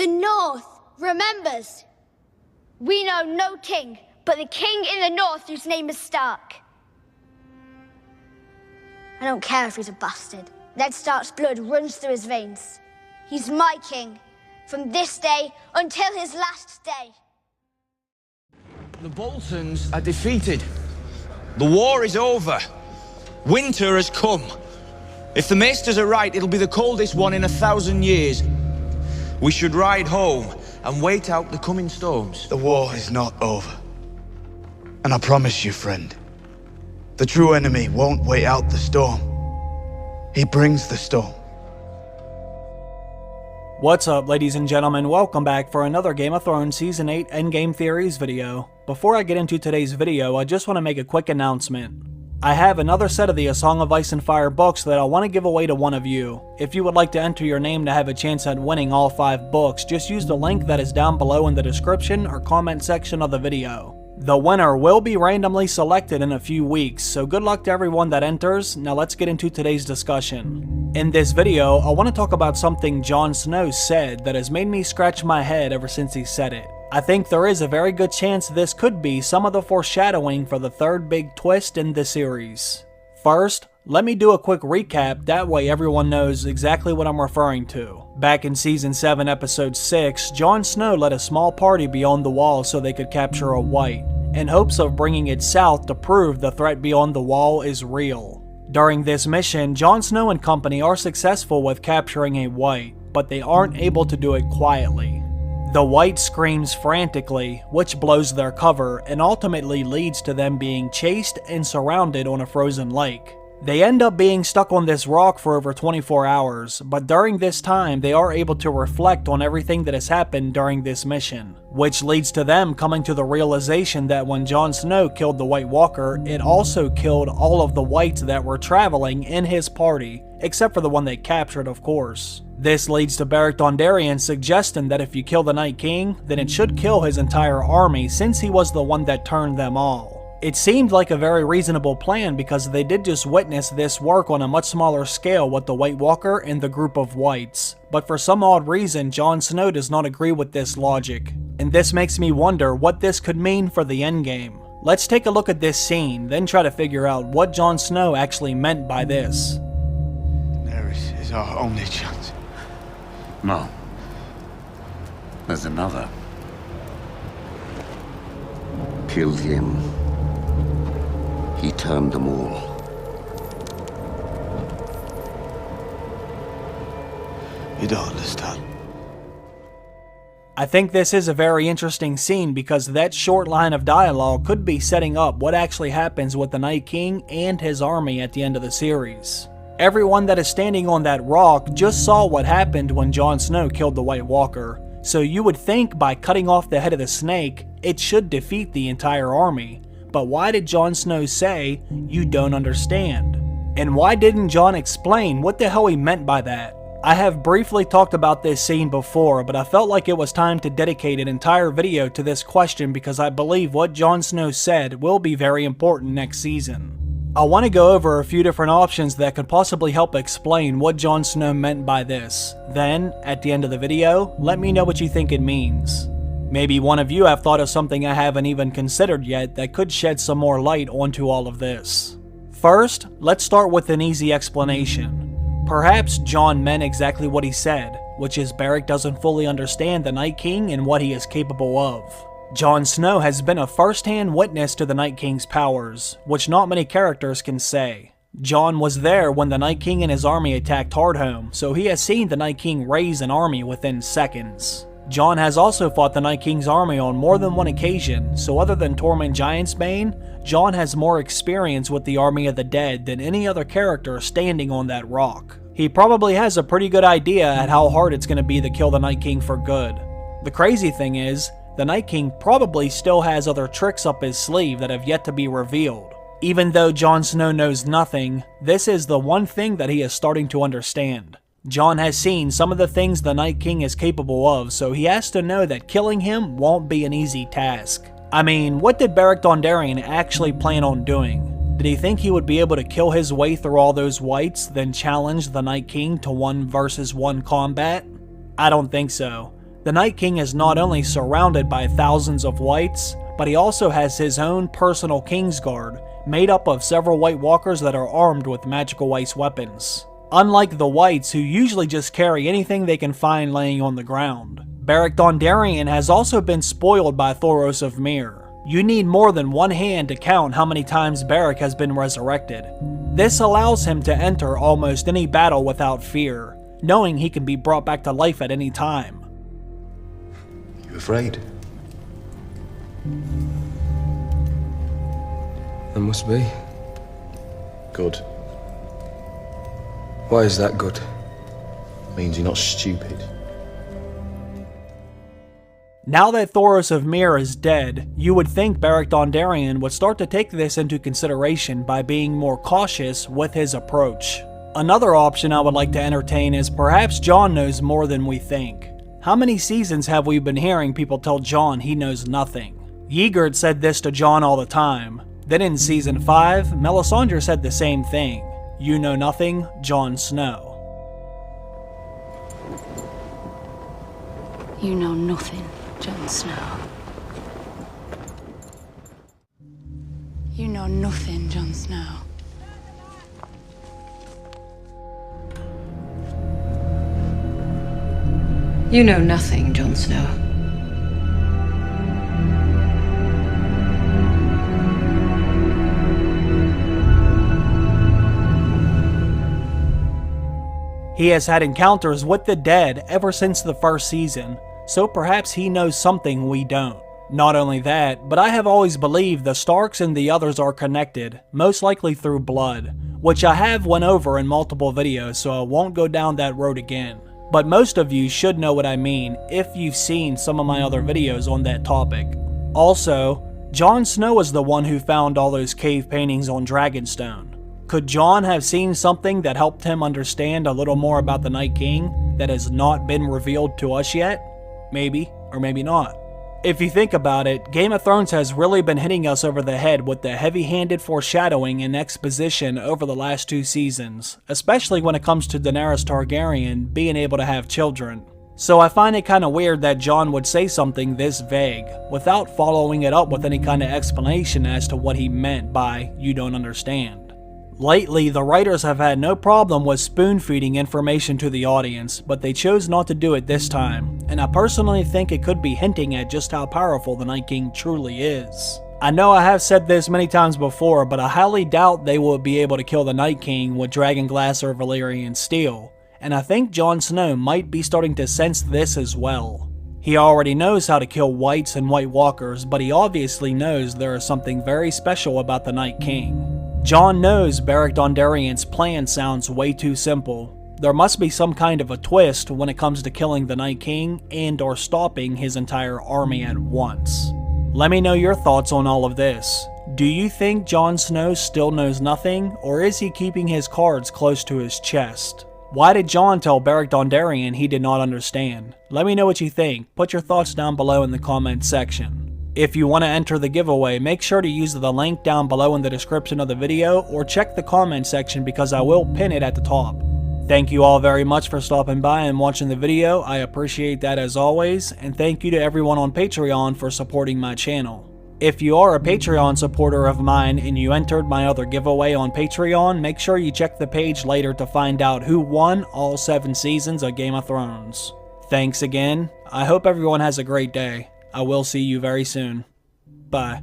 The North remembers. We know no king, but the king in the North whose name is Stark. I don't care if he's a bastard. Ned Stark's blood runs through his veins. He's my king, from this day until his last day. The Boltons are defeated. The war is over. Winter has come. If the maesters are right, it'll be the coldest one in 1,000 years. We should ride home and wait out the coming storms. The war is not over. And I promise you, friend, the true enemy won't wait out the storm. He brings the storm. What's up, ladies and gentlemen? Welcome back for another Game of Thrones Season 8 Endgame Theories video. Before I get into today's video, I just want to make a quick announcement. I have another set of the A Song of Ice and Fire books that I want to give away to one of you. If you would like to enter your name to have a chance at winning all 5 books, just use the link that is down below in the description or comment section of the video. The winner will be randomly selected in a few weeks, so good luck to everyone that enters. Now let's get into today's discussion. In this video, I want to talk about something Jon Snow said that has made me scratch my head ever since he said it. I think there is a very good chance this could be some of the foreshadowing for the third big twist in the series. First, let me do a quick recap, that way everyone knows exactly what I'm referring to. Back in Season 7 Episode 6, Jon Snow led a small party beyond the wall so they could capture a white, in hopes of bringing it south to prove the threat beyond the wall is real. During this mission, Jon Snow and company are successful with capturing a white, but they aren't able to do it quietly. The white screams frantically, which blows their cover and ultimately leads to them being chased and surrounded on a frozen lake. They end up being stuck on this rock for over 24 hours, but during this time they are able to reflect on everything that has happened during this mission, which leads to them coming to the realization that when Jon Snow killed the White Walker, it also killed all of the whites that were traveling in his party, except for the one they captured, of course. This leads to Beric Dondarrion suggesting that if you kill the Night King, then it should kill his entire army since he was the one that turned them all. It seemed like a very reasonable plan because they did just witness this work on a much smaller scale with the White Walker and the group of whites, but for some odd reason Jon Snow does not agree with this logic, and this makes me wonder what this could mean for the endgame. Let's take a look at this scene, then try to figure out what Jon Snow actually meant by this. Daenerys is our only chance. No. There's another. Killed him. He turned them all. You don't understand. I think this is a very interesting scene because that short line of dialogue could be setting up what actually happens with the Night King and his army at the end of the series. Everyone that is standing on that rock just saw what happened when Jon Snow killed the White Walker, so you would think by cutting off the head of the snake, it should defeat the entire army. But why did Jon Snow say, "You don't understand"? And why didn't Jon explain what the hell he meant by that? I have briefly talked about this scene before, but I felt like it was time to dedicate an entire video to this question because I believe what Jon Snow said will be very important next season. I want to go over a few different options that could possibly help explain what Jon Snow meant by this. Then, at the end of the video, let me know what you think it means. Maybe one of you have thought of something I haven't even considered yet that could shed some more light onto all of this. First, let's start with an easy explanation. Perhaps Jon meant exactly what he said, which is Beric doesn't fully understand the Night King and what he is capable of. Jon Snow has been a first-hand witness to the Night King's powers, which not many characters can say. Jon was there when the Night King and his army attacked Hardhome, so he has seen the Night King raise an army within seconds. Jon has also fought the Night King's army on more than one occasion, so other than Tormund Giantsbane, Jon has more experience with the army of the dead than any other character standing on that rock. He probably has a pretty good idea at how hard it's going to be to kill the Night King for good. The crazy thing is, the Night King probably still has other tricks up his sleeve that have yet to be revealed. Even though Jon Snow knows nothing, this is the one thing that he is starting to understand. Jon has seen some of the things the Night King is capable of, so he has to know that killing him won't be an easy task. I mean, what did Beric Dondarrion actually plan on doing? Did he think he would be able to kill his way through all those whites, then challenge the Night King to 1 versus 1 combat? I don't think so. The Night King is not only surrounded by thousands of whites, but he also has his own personal Kingsguard, made up of several White Walkers that are armed with magical ice weapons. Unlike the whites, who usually just carry anything they can find laying on the ground, Beric Dondarrion has also been spoiled by Thoros of Myr. You need more than one hand to count how many times Beric has been resurrected. This allows him to enter almost any battle without fear, knowing he can be brought back to life at any time. You afraid? I must be. Good. Why is that good? Means you're not stupid. Now that Thoros of Myr is dead, you would think Beric Dondarrion would start to take this into consideration by being more cautious with his approach. Another option I would like to entertain is perhaps Jon knows more than we think. How many seasons have we been hearing people tell Jon he knows nothing? Ygritte said this to Jon all the time. Then in season 5, Melisandre said the same thing. You know nothing, Jon Snow. You know nothing, Jon Snow. You know nothing, Jon Snow. You know nothing, Jon Snow. He has had encounters with the dead ever since the first season, so perhaps he knows something we don't. Not only that, but I have always believed the Starks and the others are connected, most likely through blood, which I have went over in multiple videos, so I won't go down that road again. But most of you should know what I mean if you've seen some of my other videos on that topic. Also, Jon Snow is the one who found all those cave paintings on Dragonstone. Could Jon have seen something that helped him understand a little more about the Night King that has not been revealed to us yet? Maybe, or maybe not. If you think about it, Game of Thrones has really been hitting us over the head with the heavy-handed foreshadowing and exposition over the last 2 seasons, especially when it comes to Daenerys Targaryen being able to have children. So I find it kinda weird that Jon would say something this vague, without following it up with any kind of explanation as to what he meant by, you don't understand. Lately, the writers have had no problem with spoon-feeding information to the audience, but they chose not to do it this time, and I personally think it could be hinting at just how powerful the Night King truly is. I know I have said this many times before, but I highly doubt they will be able to kill the Night King with Dragonglass or Valyrian Steel, and I think Jon Snow might be starting to sense this as well. He already knows how to kill Whites and White Walkers, but he obviously knows there is something very special about the Night King. Jon knows Beric Dondarrion's plan sounds way too simple. There must be some kind of a twist when it comes to killing the Night King and or stopping his entire army at once. Let me know your thoughts on all of this. Do you think Jon Snow still knows nothing, or is he keeping his cards close to his chest? Why did Jon tell Beric Dondarrion he did not understand? Let me know what you think. Put your thoughts down below in the comments section. If you want to enter the giveaway, make sure to use the link down below in the description of the video, or check the comment section because I will pin it at the top. Thank you all very much for stopping by and watching the video. I appreciate that as always, and thank you to everyone on Patreon for supporting my channel. If you are a Patreon supporter of mine and you entered my other giveaway on Patreon, make sure you check the page later to find out who won all 7 seasons of Game of Thrones. Thanks again. I hope everyone has a great day. I will see you very soon. Bye.